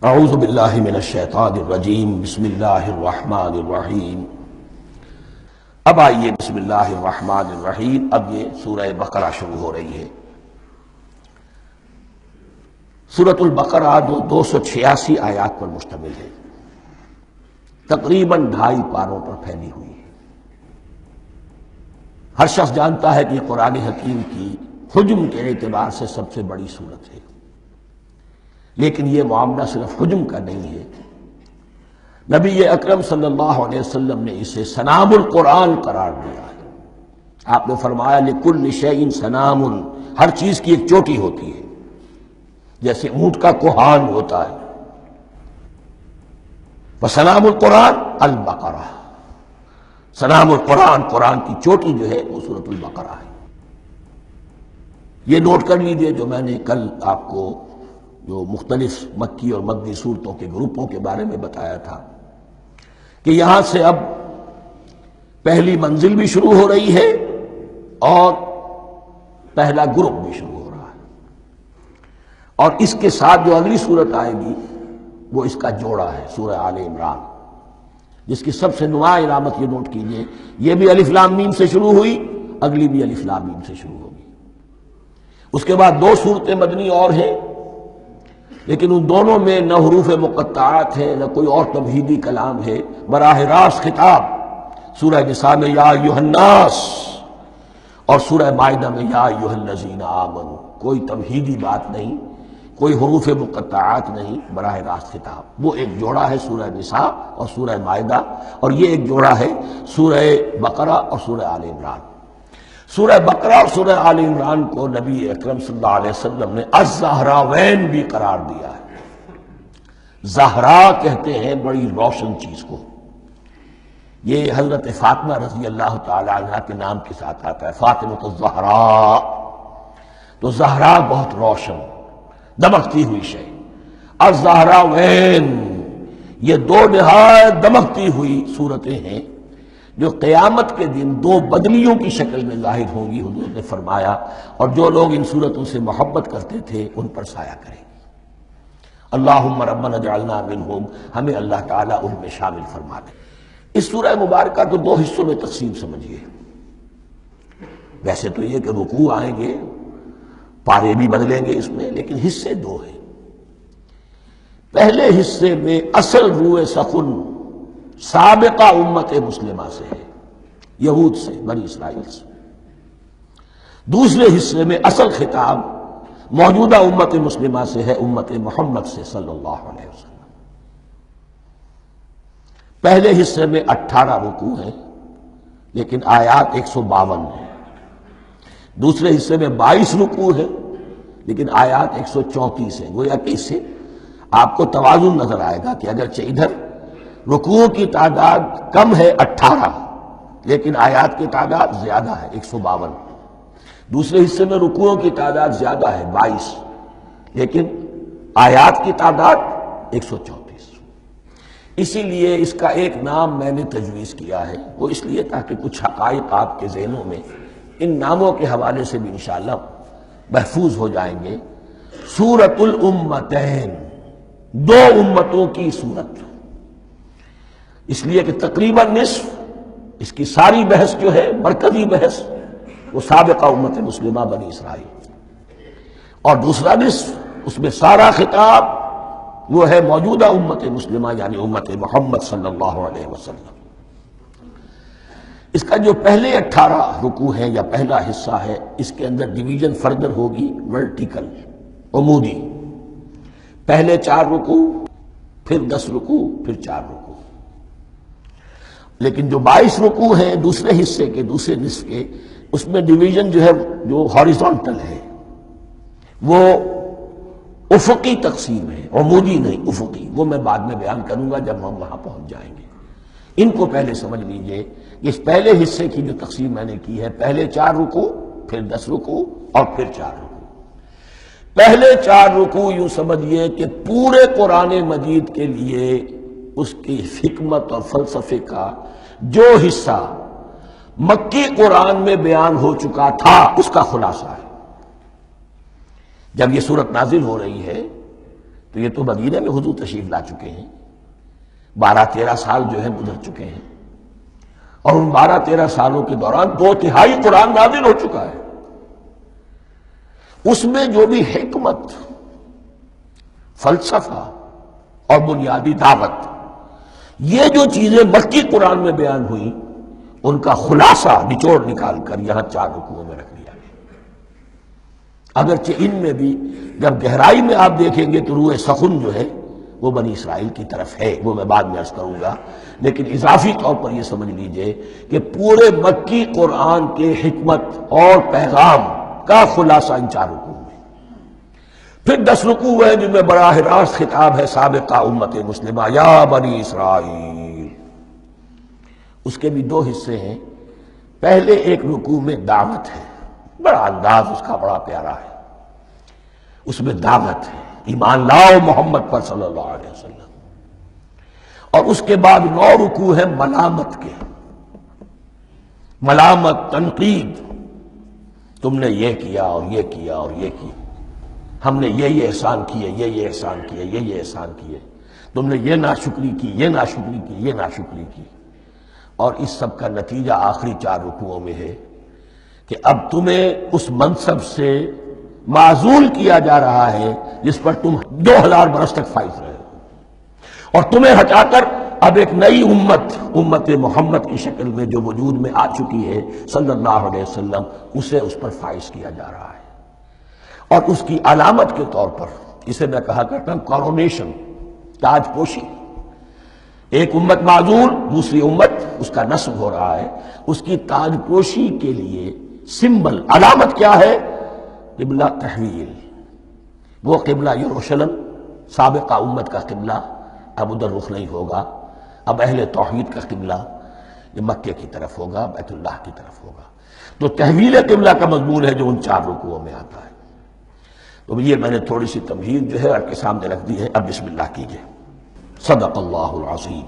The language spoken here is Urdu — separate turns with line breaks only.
اعوذ باللہ من الشیطان الرجیم بسم اللہ الرحمن الرحیم۔ اب آئیے بسم اللہ الرحمن الرحیم، اب یہ سورہ بقرہ شروع ہو رہی ہے۔ سورۃ البقرہ جو 286 آیات پر مشتمل ہے، تقریباً 2.5 پاروں پر پھیلی ہوئی ہے۔ ہر شخص جانتا ہے کہ یہ قرآن حکیم کی حجم کے اعتبار سے سب سے بڑی سورت ہے، لیکن یہ معاملہ صرف حجم کا نہیں ہے۔ نبی اکرم صلی اللہ علیہ وسلم نے اسے سنام القرآن قرار دیا ہے۔ آپ نے فرمایا لکل شیء سنام، ہر چیز کی ایک چوٹی ہوتی ہے، جیسے اونٹ کا کوہان ہوتا ہے۔ وسنام القرآن البقرہ، سنام القرآن، قرآن کی چوٹی جو ہے وہ سورۃ البقرہ ہے۔ یہ نوٹ کر لیجئے جو میں نے کل آپ کو جو مختلف مکی اور مدنی صورتوں کے گروپوں کے بارے میں بتایا تھا کہ یہاں سے اب پہلی منزل بھی شروع ہو رہی ہے اور پہلا گروپ بھی شروع ہو رہا ہے، اور اس کے ساتھ جو اگلی صورت آئے گی وہ اس کا جوڑا ہے، سورہ آل عمران، جس کی سب سے نمایاں علامت یہ نوٹ کیجئے، یہ بھی الف لام میم سے شروع ہوئی، اگلی بھی الف لام میم سے شروع ہوگی۔ اس کے بعد 2 صورتیں مدنی اور ہیں، لیکن ان دونوں میں نہ حروف مقطعات ہے نہ کوئی اور تمہیدی کلام ہے، براہ راست خطاب سورہ نساء میں یا ایھا الناس اور سورہ مائدہ میں یا ایھا الذین آمنوا، کوئی تمہیدی بات نہیں، کوئی حروف مقطعات نہیں، براہ راست خطاب۔ وہ ایک جوڑا ہے سورہ نساء اور سورہ مائدہ، اور یہ ایک جوڑا ہے سورہ بقرہ اور سورہ آل عمران۔ سورہ بقرہ اور سورہ آل عمران کو نبی اکرم صلی اللہ علیہ وسلم نے الزہراوین بھی قرار دیا ہے۔ زہرا کہتے ہیں بڑی روشن چیز کو، یہ حضرت فاطمہ رضی اللہ تعالی عنہا کے نام کے ساتھ آتا ہے، فاطمہ الزہراء، تو زہرا بہت روشن دمکتی ہوئی شے۔ الزہراوین، یہ 2 نہایت دمکتی ہوئی صورتیں ہیں جو قیامت کے دن 2 بدلیوں کی شکل میں ظاہر ہوں گی، حضور نے فرمایا، اور جو لوگ ان صورتوں سے محبت کرتے تھے ان پر سایہ کریں گی۔ اللہم ربنا اجعلنا منہم، ہمیں اللہ تعالیٰ ان میں شامل فرما دے۔ اس سورہ مبارکہ کو 2 حصوں میں تقسیم سمجھیے۔ ویسے تو یہ کہ رکوع آئیں گے، پارے بھی بدلیں گے اس میں، لیکن حصے 2 ہیں۔ پہلے حصے میں اصل روح سخن سابقہ امت مسلمہ سے ہے، یہود سے، بنی اسرائیل سے۔ دوسرے حصے میں اصل خطاب موجودہ امت مسلمہ سے ہے، امت محمد سے صلی اللہ علیہ وسلم۔ پہلے حصے میں 18 رکوع ہیں لیکن آیات 152 ہیں۔ دوسرے حصے میں 22 رکوع ہیں لیکن آیات 134 ہیں۔ گویا کہ اس سے آپ کو توازن نظر آئے گا کہ اگرچہ ادھر رکوع کی تعداد کم ہے 18، لیکن آیات کی تعداد زیادہ ہے 152۔ دوسرے حصے میں رکوعوں کی تعداد زیادہ ہے 22، لیکن آیات کی تعداد 134۔ اسی لیے اس کا ایک نام میں نے تجویز کیا ہے، وہ اس لیے تاکہ کچھ حقائق آپ کے ذہنوں میں ان ناموں کے حوالے سے بھی انشاءاللہ محفوظ ہو جائیں گے۔ سورۃ الامتین، 2 امتوں کی سورت، اس لیے کہ تقریباً نصف اس کی ساری بحث جو ہے، مرکزی بحث، وہ سابقہ امت مسلمہ بنی اسرائیل، اور دوسرا نصف اس میں سارا خطاب وہ ہے موجودہ امت مسلمہ یعنی امت محمد صلی اللہ علیہ وسلم۔ اس کا جو پہلے 18 رکوع ہیں یا پہلا حصہ ہے، اس کے اندر ڈویژن فردر ہوگی ورٹیکل، عمودی۔ پہلے 4 رکوع، پھر 10 رکوع، پھر 4 رکوع۔ لیکن جو 22 رکوع ہیں دوسرے حصے کے، دوسرے نصف کے، اس میں ڈویژن جو ہے جو ہاریزونٹل ہے، وہ افقی تقسیم ہے، عمودی نہیں، افقی۔ وہ میں بعد میں بیان کروں گا جب ہم وہاں پہنچ جائیں گے۔ ان کو پہلے سمجھ لیجئے، اس پہلے حصے کی جو تقسیم میں نے کی ہے، پہلے 4 رکوع، پھر 10 رکوع اور پھر 4 رکوع۔ پہلے 4 رکوع یوں سمجھیے کہ پورے قرآن مجید کے لیے اس کی حکمت اور فلسفے کا جو حصہ مکی قرآن میں بیان ہو چکا تھا اس کا خلاصہ ہے۔ جب یہ صورت نازل ہو رہی ہے تو یہ تو مدینہ میں حضور تشریف لا چکے ہیں، 12-13 سال جو ہے گزر چکے ہیں، اور ان 12-13 سالوں کے دوران 2/3 قرآن نازل ہو چکا ہے۔ اس میں جو بھی حکمت، فلسفہ اور بنیادی دعوت، یہ جو چیزیں مکی قرآن میں بیان ہوئی، ان کا خلاصہ نچوڑ نکال کر یہاں 4 رکوعوں میں رکھ دیا گیا۔ اگرچہ ان میں بھی جب گہرائی میں آپ دیکھیں گے تو روح سخن جو ہے وہ بنی اسرائیل کی طرف ہے، وہ میں بعد میں عرض کروں گا، لیکن اضافی طور پر یہ سمجھ لیجئے کہ پورے مکی قرآن کے حکمت اور پیغام کا خلاصہ ان 4 رکوعوں میں۔ پھر 10 رکوع ہیں جن میں براہ راست خطاب ہے سابقہ امت مسلمہ، یا بنی اسرائیل۔ اس کے بھی 2 حصے ہیں۔ پہلے ایک رکوع میں دعوت ہے، بڑا انداز اس کا بڑا پیارا ہے، اس میں دعوت ہے، ایمان لاؤ محمد پر صلی اللہ علیہ وسلم۔ اور اس کے بعد 9 رکوع ہیں ملامت کے، ملامت، تنقید، تم نے یہ کیا اور یہ کیا اور یہ کیا، ہم نے یہ احسان کیے، یہ احسان کیے، یہ احسان کیے، تم نے یہ ناشکری کی، یہ ناشکری کی، یہ ناشکری کی۔ اور اس سب کا نتیجہ آخری 4 رکوعوں میں ہے کہ اب تمہیں اس منصب سے معزول کیا جا رہا ہے جس پر تم 2000 برس تک فائز رہے ہو، اور تمہیں ہٹا کر اب ایک نئی امت محمد کی شکل میں جو وجود میں آ چکی ہے صلی اللہ علیہ وسلم، اسے اس پر فائز کیا جا رہا ہے۔ اور اس کی علامت کے طور پر اسے میں کہا کرتا ہوں کورونیشن، تاج پوشی۔ ایک امت معزول، دوسری امت اس کا نصب ہو رہا ہے، اس کی تاج پوشی کے لیے سمبل، علامت کیا ہے؟ قبلہ تحویل۔ وہ قبلہ یروشلم، سابقہ امت کا قبلہ اب ادھر رخ نہیں ہوگا، اب اہل توحید کا قبلہ یہ مکے کی طرف ہوگا، بیت اللہ کی طرف ہوگا۔ تو تحویل قبلہ کا مضمون ہے جو ان 4 رکوعوں میں آتا ہے۔ تو یہ میں نے تھوڑی سی تمہید جو ہے آپ کے سامنے رکھ دی ہے۔ اب بسم اللہ کیجئے۔ صدق اللہ العظیم۔